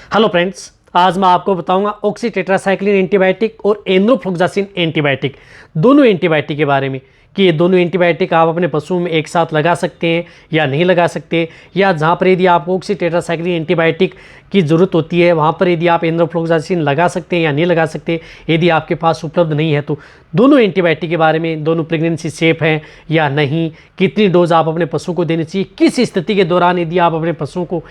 Hello friends, आज मैं आपको बताऊंगा ऑक्सीटेट्रासाइक्लिन एंटीबायोटिक और एंड्रोफ्लोक्सासिन एंटीबायोटिक दोनों एंटीबायोटिक के बारे में कि ये दोनों एंटीबायोटिक आप अपने पशुओं में एक साथ लगा सकते हैं या नहीं लगा सकते, या जहाँ पर यदि आपको ऑक्सीटेट्रासाइक्लिन एंटीबायोटिक की ज़रूरत होती है वहाँ पर यदि आप एंड्रोफ्लोक्सासिन लगा सकते हैं या नहीं लगा सकते, यदि आपके पास उपलब्ध नहीं है तो दोनों एंटीबायोटिक के बारे में, दोनों प्रेगनेंसी सेफ हैं या नहीं, कितनी डोज आप अपने पशु को देनी चाहिए, किस स्थिति के दौरान यदि आप अपने पशुओं को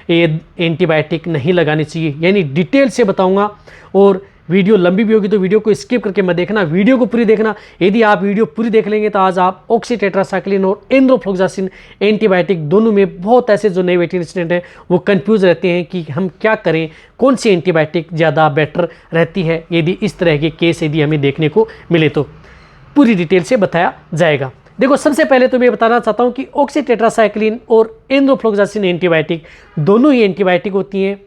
ये एंटीबायोटिक नहीं लगानी चाहिए, यानी डिटेल से बताऊंगा। और वीडियो लंबी भी होगी तो वीडियो को स्किप करके मत देखना, वीडियो को पूरी देखना। यदि आप वीडियो पूरी देख लेंगे तो आज आप ऑक्सीटेट्रासाइक्लिन और एंड्रोफ्लोक्सासिन एंटीबायोटिक दोनों में बहुत ऐसे जो नए वेटरनरी स्टूडेंट हैं वो कंफ्यूज रहते हैं कि हम क्या करें, कौन सी एंटीबायोटिक ज़्यादा बेटर रहती है। यदि इस तरह के केस यदि हमें देखने को मिले तो पूरी डिटेल से बताया जाएगा। देखो, सबसे पहले तो मैं बताना चाहता हूं कि ऑक्सीटेट्रासाइक्लिन और एंड्रोफ्लोक्सासिन एंटीबायोटिक दोनों ही एंटीबायोटिक होती हैं,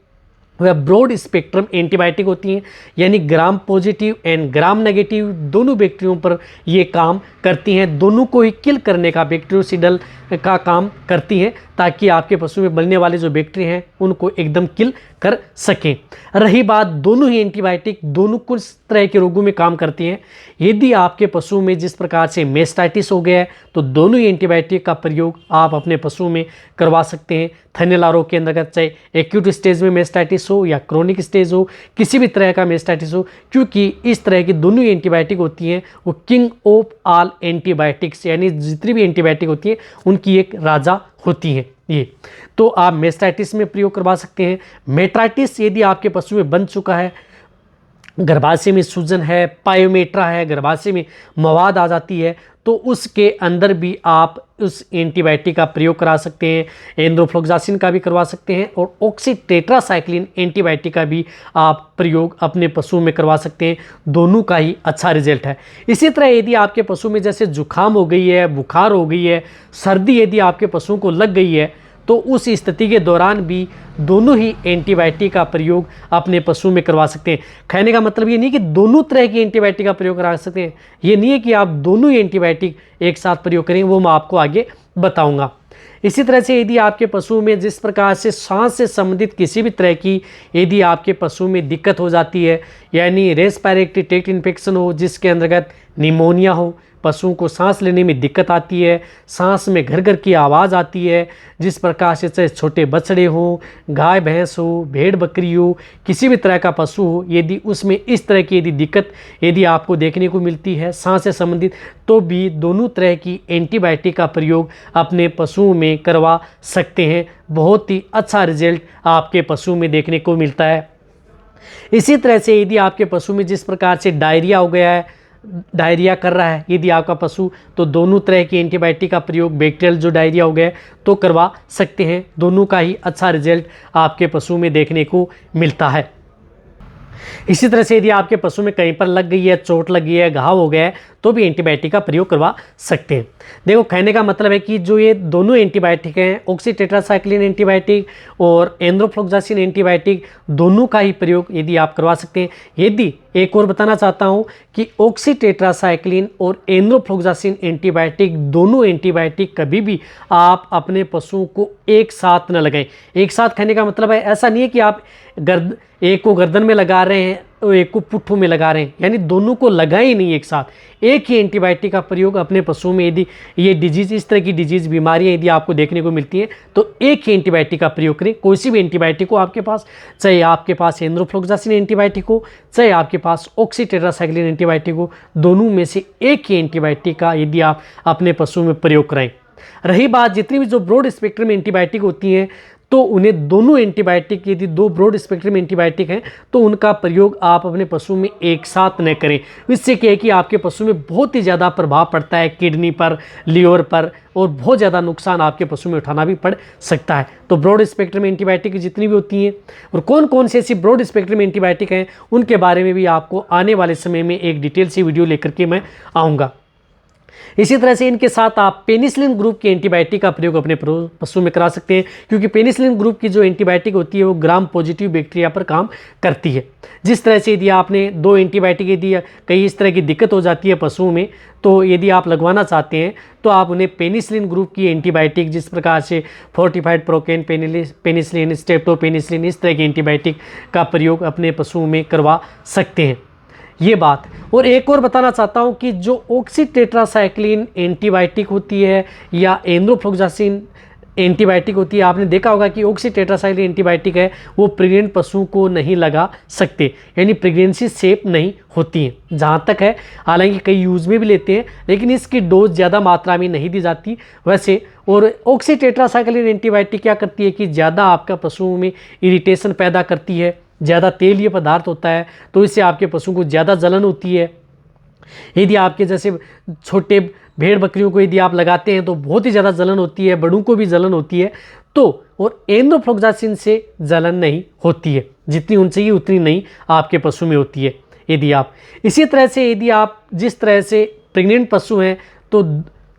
वह ब्रॉड स्पेक्ट्रम एंटीबायोटिक होती हैं, यानी gram positive and gram negative दोनों बैक्टीरियों पर ये काम करती हैं, दोनों को ही किल करने का बैक्टीरियोसिडल का काम करती हैं ताकि आपके पशु में बनने वाले जो बैक्टीरिया हैं उनको एकदम किल कर सकें। रही बात, दोनों ही एंटीबायोटिक दोनों कुछ तरह के रोगों में काम करती हैं। यदि आपके पशु में जिस प्रकार से मेस्टाइटिस हो गया है तो दोनों ही एंटीबायोटिक का प्रयोग आप अपने पशु में करवा सकते हैं। थैलेला रोग के अंतर्गत चाहे एक्यूट स्टेज में मेस्टाइटिस हो या क्रोनिक स्टेज हो, किसी भी तरह का मेस्टाइटिस हो, क्योंकि इस तरह की दोनों ही एंटीबायोटिक होती हैं वो किंग ऑफ ऑल एंटीबायोटिक्स, यानी जितनी भी एंटीबायोटिक होती हैं उनकी एक राजा होती हैं ये। तो आप मेस्टाइटिस में प्रयोग करवा सकते हैं। मेट्राइटिस यदि आपके पशु में बन चुका है, गर्भाशय में सूजन है, पायोमेट्रा है, गर्भाशय में मवाद आ जाती है, तो उसके अंदर भी आप उस एंटीबायोटिक का प्रयोग करा सकते हैं। एंड्रोफ्लोक्सासिन का भी करवा सकते हैं और ऑक्सीटेट्रासाइक्लिन एंटीबायोटिक का भी आप प्रयोग अपने पशु में करवा सकते हैं। दोनों का ही अच्छा रिजल्ट है। इसी तरह यदि आपके पशु में जैसे जुखाम हो गई है, बुखार हो गई है, सर्दी यदि आपके पशुओं को लग गई है तो उस स्थिति के दौरान भी दोनों ही एंटीबायोटिक का प्रयोग अपने पशु में करवा सकते हैं। कहने का मतलब ये नहीं कि दोनों तरह की एंटीबायोटिक का प्रयोग करा सकते हैं, ये नहीं है कि आप दोनों ही एंटीबायोटिक एक साथ प्रयोग करें, वो मैं आपको आगे बताऊंगा। इसी तरह से यदि आपके पशु में जिस प्रकार से सांस से संबंधित किसी भी तरह की यदि आपके पशु में दिक्कत हो जाती है, यानी रेस्पिरेटरी ट्रैक्ट इन्फेक्शन हो जिसके अंतर्गत निमोनिया हो, पशुओं को सांस लेने में दिक्कत आती है, सांस में घर घर की आवाज़ आती है, जिस प्रकार से चाहे छोटे बछड़े हो, गाय भैंस हो, भेड़ बकरी हो, किसी भी तरह का पशु हो, यदि उसमें इस तरह की यदि दिक्कत यदि आपको देखने को मिलती है सांस से संबंधित, तो भी दोनों तरह की एंटीबायोटिक का प्रयोग अपने पशुओं में करवा सकते हैं। बहुत ही अच्छा रिजल्ट आपके पशु में देखने को मिलता है। इसी तरह से यदि आपके पशु में जिस प्रकार से डायरिया हो गया है, डायरिया कर रहा है यदि आपका पशु, तो दोनों तरह की एंटीबायोटिक का प्रयोग बैक्टीरियल जो डायरिया हो गया है तो करवा सकते हैं। दोनों का ही अच्छा रिजल्ट आपके पशु में देखने को मिलता है। इसी तरह से यदि आपके पशु में कहीं पर लग गई है, चोट लगी है, घाव हो गया है, तो भी एंटीबायोटिक का प्रयोग करवा सकते हैं। देखो, कहने का मतलब है कि जो ये दोनों एंटीबायोटिक हैं, ऑक्सीटेट्रासाइक्लिन एंटीबायोटिक और एंड्रोफ्लोक्सासिन एंटीबायोटिक, दोनों का ही प्रयोग यदि आप करवा सकते हैं। यदि एक और बताना चाहता हूं कि ऑक्सीटेट्रासाइक्लिन और एंड्रोफ्लोक्सासिन एंटीबायोटिक दोनों एंटीबायोटिक कभी भी आप अपने पशुओं को एक साथ न लगाएं। एक साथ कहने का मतलब है ऐसा नहीं है कि आप एक को गर्दन में लगा रहे हैं और एक को पुट्ठों में लगा रहे हैं, यानी दोनों को लगाए ही नहीं एक साथ। एक ही एंटीबायोटिक का प्रयोग अपने पशुओं में यदि ये डिजीज, इस तरह की डिजीज बीमारियां यदि आपको देखने को मिलती हैं तो एक ही एंटीबायोटिक का प्रयोग करें। कोई सी भी एंटीबायोटिक हो आपके पास, चाहे आपके पास एंड्रोफ्लोक्सासिन एंटीबायोटिक हो, चाहे आपके पास ऑक्सीटेट्रासाइक्लिन एंटीबायोटिक हो, दोनों में से एक ही एंटीबायोटिक का यदि आप अपने पशु में प्रयोग कराएं। रही बात, जितनी भी जो ब्रॉड स्पेक्ट्रम एंटीबायोटिक होती हैं तो उन्हें दोनों एंटीबायोटिक, यदि दो ब्रॉड स्पेक्ट्रम एंटीबायोटिक हैं तो उनका प्रयोग आप अपने पशु में एक साथ न करें। इससे क्या है कि आपके पशु में बहुत ही ज़्यादा प्रभाव पड़ता है किडनी पर, लीवर पर, और बहुत ज़्यादा नुकसान आपके पशु में उठाना भी पड़ सकता है। तो ब्रॉड स्पेक्ट्रम एंटीबायोटिक जितनी भी होती हैं और कौन कौन से ऐसी ब्रॉड स्पेक्ट्रम एंटीबायोटिक हैं उनके बारे में भी आपको आने वाले समय में एक डिटेल सी वीडियो लेकर के मैं आऊँगा। इसी तरह से इनके साथ आप पेनिसिलिन ग्रुप की एंटीबायोटिक का प्रयोग अपने पशु में करा सकते हैं, क्योंकि पेनिसिलिन ग्रुप की जो एंटीबायोटिक होती है वो ग्राम पॉजिटिव बैक्टीरिया पर काम करती है। जिस तरह से यदि आपने 2 एंटीबायोटिक यदि कहीं इस तरह की दिक्कत हो जाती है पशुओं में, तो यदि आप लगवाना चाहते हैं तो आप उन्हें पेनिसिलिन ग्रुप की एंटीबायोटिक, जिस प्रकार से फोर्टिफाइड प्रोकेन पेनिसिलिन, स्ट्रेप्टोपेनिसिलिन, इस तरह की एंटीबायोटिक का प्रयोग अपने पशुओं में करवा सकते हैं। ये बात। और एक और बताना चाहता हूँ कि जो ऑक्सीटेट्रासाइक्लिन एंटीबायोटिक होती है या एंड्रोफ्लोक्सासिन एंटीबायोटिक होती है, आपने देखा होगा कि ऑक्सीटेट्रासाइक्लिन एंटीबायोटिक है वो प्रेग्नेंट पशु को नहीं लगा सकते, यानी प्रेगनेंसी सेफ नहीं होती है जहाँ तक है। हालांकि कई यूज़ में भी लेते हैं, लेकिन इसकी डोज ज़्यादा मात्रा में नहीं दी जाती वैसे। और ऑक्सीटेट्रासाइक्लिन एंटीबायोटिक क्या करती है कि ज़्यादा आपका पशुओं में इरिटेशन पैदा करती है, ज़्यादा तेलीय पदार्थ होता है, तो इससे आपके पशु को ज़्यादा जलन होती है। यदि आपके जैसे छोटे भेड़ बकरियों को यदि आप लगाते हैं तो बहुत ही ज़्यादा जलन होती है, बड़ों को भी जलन होती है। तो और एंड्रोफ्लोक्सासिन से जलन नहीं होती है, जितनी उनसे ही उतनी नहीं आपके पशु में होती है। यदि आप इसी तरह से यदि आप जिस तरह से प्रेग्नेंट पशु हैं तो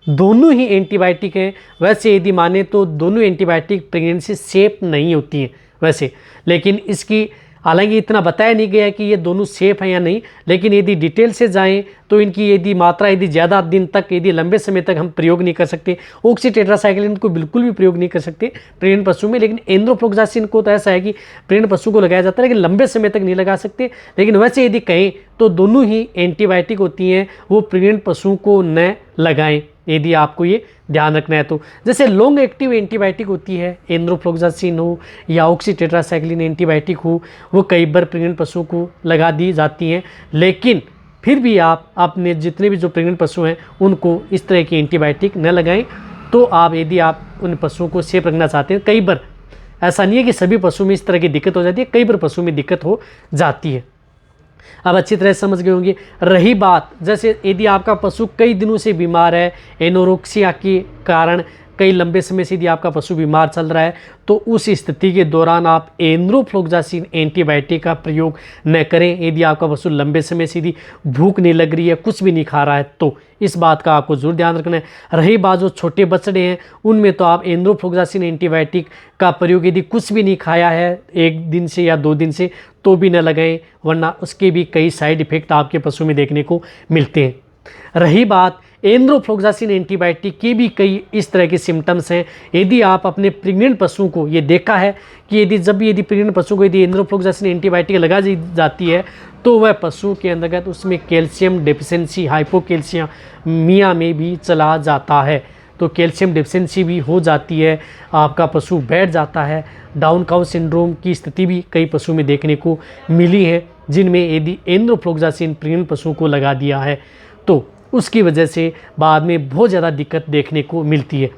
दोनों ही एंटीबायोटिक हैं, वैसे यदि माने तो दोनों एंटीबायोटिक प्रेगनेंसी सेफ नहीं होती हैं वैसे। लेकिन इसकी हालांकि इतना बताया नहीं गया कि ये दोनों सेफ हैं या नहीं, लेकिन यदि डिटेल से जाएं तो इनकी यदि मात्रा यदि ज़्यादा दिन तक यदि लंबे समय तक हम प्रयोग नहीं कर सकते। ऑक्सीटेट्रासाइक्लिन को बिल्कुल भी प्रयोग नहीं कर सकते प्रेग्नेंट पशु में, लेकिन एंड्रोफ्लोक्सासिन को तो ऐसा है कि प्रेग्नेंट पशु को लगाया जाता है, लेकिन लंबे समय तक नहीं लगा सकते। लेकिन वैसे यदि कहें तो दोनों ही एंटीबायोटिक होती हैं, वो प्रेग्नेंट पशु को न लगाएं, यदि आपको ये ध्यान रखना है तो। जैसे लॉन्ग एक्टिव एंटीबायोटिक होती है, एंड्रोफ्लोक्सासिन हो या ऑक्सीटेट्रासाइक्लिन एंटीबायोटिक हो, वो कई बार प्रेग्नेंट पशु को लगा दी जाती हैं। लेकिन फिर भी आप अपने जितने भी जो प्रेग्नेंट पशु हैं उनको इस तरह की एंटीबायोटिक न लगाएं। तो आप यदि आप उन पशुओं को सेफ रखना चाहते हैं, कई बार ऐसा नहीं है कि सभी पशु में इस तरह की दिक्कत हो जाती है, कई बार पशु में दिक्कत हो जाती है। अब अच्छी तरह समझ गए होंगे। रही बात जैसे यदि आपका पशु कई दिनों से बीमार है, एनोरेक्सिया के कारण कई लंबे समय से यदि आपका पशु बीमार चल रहा है, तो उस स्थिति के दौरान आप एंड्रोफ्लोक्सासिन एंटीबायोटिक का प्रयोग न करें। यदि आपका पशु लंबे समय से यदि भूख नहीं लग रही है, कुछ भी नहीं खा रहा है, तो इस बात का आपको जरूर ध्यान रखना है। रही बात जो छोटे बछड़े हैं, उनमें तो आप एंड्रोफ्लोक्सासिन एंटीबायोटिक का प्रयोग यदि कुछ भी नहीं खाया है 1 दिन से या 2 दिन से, तो भी न लगाएं, वरना उसके भी कई साइड इफेक्ट आपके पशु में देखने को मिलते हैं। रही बात एंड्रोफ्लोक्सासिन एंटीबायोटिक के भी कई इस तरह के सिम्टम्स हैं। यदि आप अपने प्रेग्नेंट पशु को, ये देखा है कि यदि प्रेग्नेंट पशु को यदि एंड्रोफ्लोक्सासिन एंटीबायोटिक लगा दी जाती है, तो वह पशु के अंतर्गत उसमें कैल्शियम डेफिशिएंसी, हाइपोकैल्शियमिया में भी चला जाता है। तो कैल्शियम डेफिशिएंसी भी हो जाती है, आपका पशु बैठ जाता है। डाउन काउ सिंड्रोम की स्थिति भी कई पशु में देखने को मिली है, जिनमें यदि एंड्रोफ्लोक्सासिन प्रेग्नेंट पशु को लगा दिया है तो उसकी वजह से बाद में बहुत ज़्यादा दिक्कत देखने को मिलती है।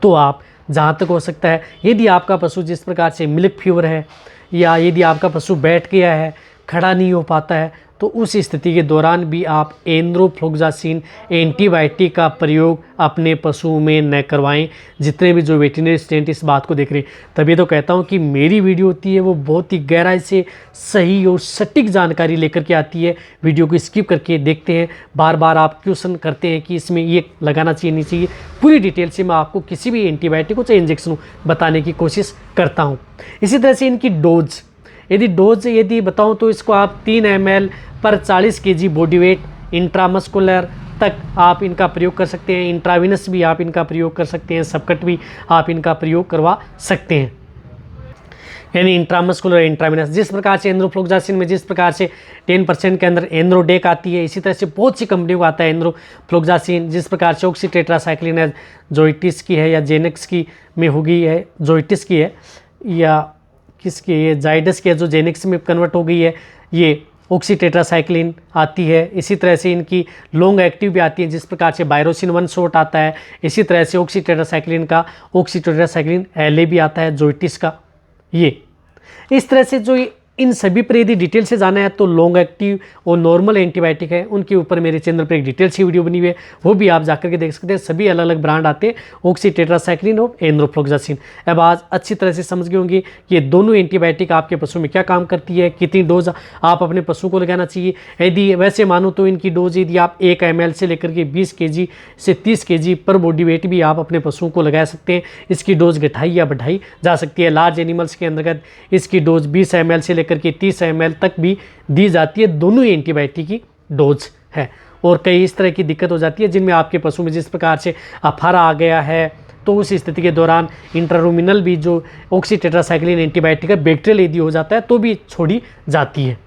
तो आप जहाँ तक हो सकता है, यदि आपका पशु जिस प्रकार से मिल्क फीवर है, या यदि आपका पशु बैठ गया है, खड़ा नहीं हो पाता है, तो उस स्थिति के दौरान भी आप एंड्रोफ्लोक्सासिन एंटीबायोटिक का प्रयोग अपने पशुओं में न करवाएं। जितने भी जो वेटरनरी स्टूडेंट इस बात को देख रहे हैं, तभी तो कहता हूं कि मेरी वीडियो होती है वो बहुत ही गहराई से सही और सटीक जानकारी लेकर के आती है। वीडियो को स्किप करके देखते हैं, बार बार आप क्वेश्चन करते हैं कि इसमें ये लगाना चाहिए नहीं चाहिए, पूरी डिटेल से मैं आपको किसी भी एंटीबायोटिक हो चाहे इंजेक्शन बताने की कोशिश करता हूँ। इसी तरह से इनकी डोज यदि बताऊं तो इसको आप 3 ml पर 40 kg बॉडी वेट इंट्रामस्कुलर तक आप इनका प्रयोग कर सकते हैं। इंट्राविनस भी आप इनका प्रयोग कर सकते हैं, सबकट भी आप इनका प्रयोग करवा सकते हैं, यानी इंट्रामस्कुलर इंट्राविनस। जिस प्रकार से एंड्रोफ्लोक्सासिन में जिस प्रकार से 10% के अंदर एंड्रोडेक आती है, इसी तरह से बहुत सी कंपनियों को आता है एंड्रोफ्लोक्सासिन। जिस प्रकार से ऑक्सीटेट्रासाइक्लिन है, जोइटिस की है या जेनेक्स की में होगी है, जोइटिस की है या किसकी है, जाइडस की है जो जेनेक्स में कन्वर्ट हो गई है, ये ऑक्सीटेट्रासाइक्लिन आती है। इसी तरह से इनकी लॉन्ग एक्टिव भी आती है, जिस प्रकार से बायरोसिन 1 शॉट आता है। इसी तरह से ऑक्सीटेट्रासाइक्लिन का ऑक्सीटेट्रासाइक्लिन एलए भी आता है, जोइटिस का। ये इस तरह से जो इन सभी पर यदि डिटेल से जाना है तो लॉन्ग एक्टिव और नॉर्मल एंटीबायोटिक है, उनके ऊपर मेरे चैनल पर एक डिटेल से वीडियो बनी हुई है, वो भी आप जाकर के देख सकते हैं। सभी अलग अलग ब्रांड आते हैं, ऑक्सी टेट्रासाइक्लिन और एंड्रोफ्लोक्सासिन। अब आज अच्छी तरह से समझ गए होंगे कि ये दोनों एंटीबायोटिक आपके पशु में क्या काम करती है, कितनी डोज आप अपने पशु को लगाना चाहिए। यदि वैसे मानो तो इनकी डोज यदि आप 1 ml से लेकर के 20 kg से 30 kg पर बॉडी वेट भी आप अपने पशुओं को लगा सकते हैं। इसकी डोज घटाई या बढ़ाई जा सकती है। लार्ज एनिमल्स के अंतर्गत इसकी डोज 20 ml से लेकर के 30 ml तक भी दी जाती है। दोनों ही एंटीबायोटिक की डोज है। और कई इस तरह की दिक्कत हो जाती है जिनमें आपके पशु में जिस प्रकार से अफारा आ गया है, तो उस स्थिति के दौरान इंट्रारुमिनल भी जो ऑक्सी टेट्रासाइक्लिन एंटीबायोटिक है बैक्टीरियल यदि हो जाता है तो भी छोड़ी जाती है।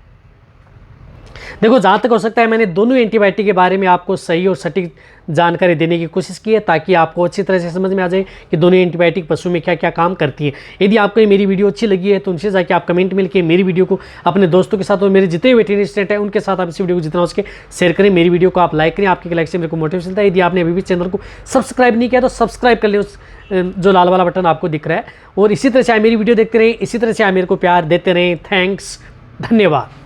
देखो, जहाँ तक हो सकता है मैंने दोनों एंटीबायोटिक के बारे में आपको सही और सटीक जानकारी देने की कोशिश की है, ताकि आपको अच्छी तरह से समझ में आ जाए कि दोनों एंटीबायोटिक पशु में क्या क्या काम करती है। यदि आपको ये मेरी वीडियो अच्छी लगी है तो उनसे जाकर आप कमेंट में लिखिए, मेरी वीडियो को अपने दोस्तों के साथ और मेरे जितने वेटरनरी स्टूडेंट हैं उनके साथ आप इस वीडियो को जितना हो सके शेयर करें। मेरी वीडियो को आप लाइक करें, आपके लाइक से मेरे को मोटिवेशन मिलता है। यदि आपने अभी भी चैनल को सब्सक्राइब नहीं किया तो सब्सक्राइब कर ले, उस जो लाल वाला बटन आपको दिख रहा है। और इसी तरह से आप मेरी वीडियो देखते रहें, इसी तरह से आप मेरे को प्यार देते रहें। थैंक्स, धन्यवाद।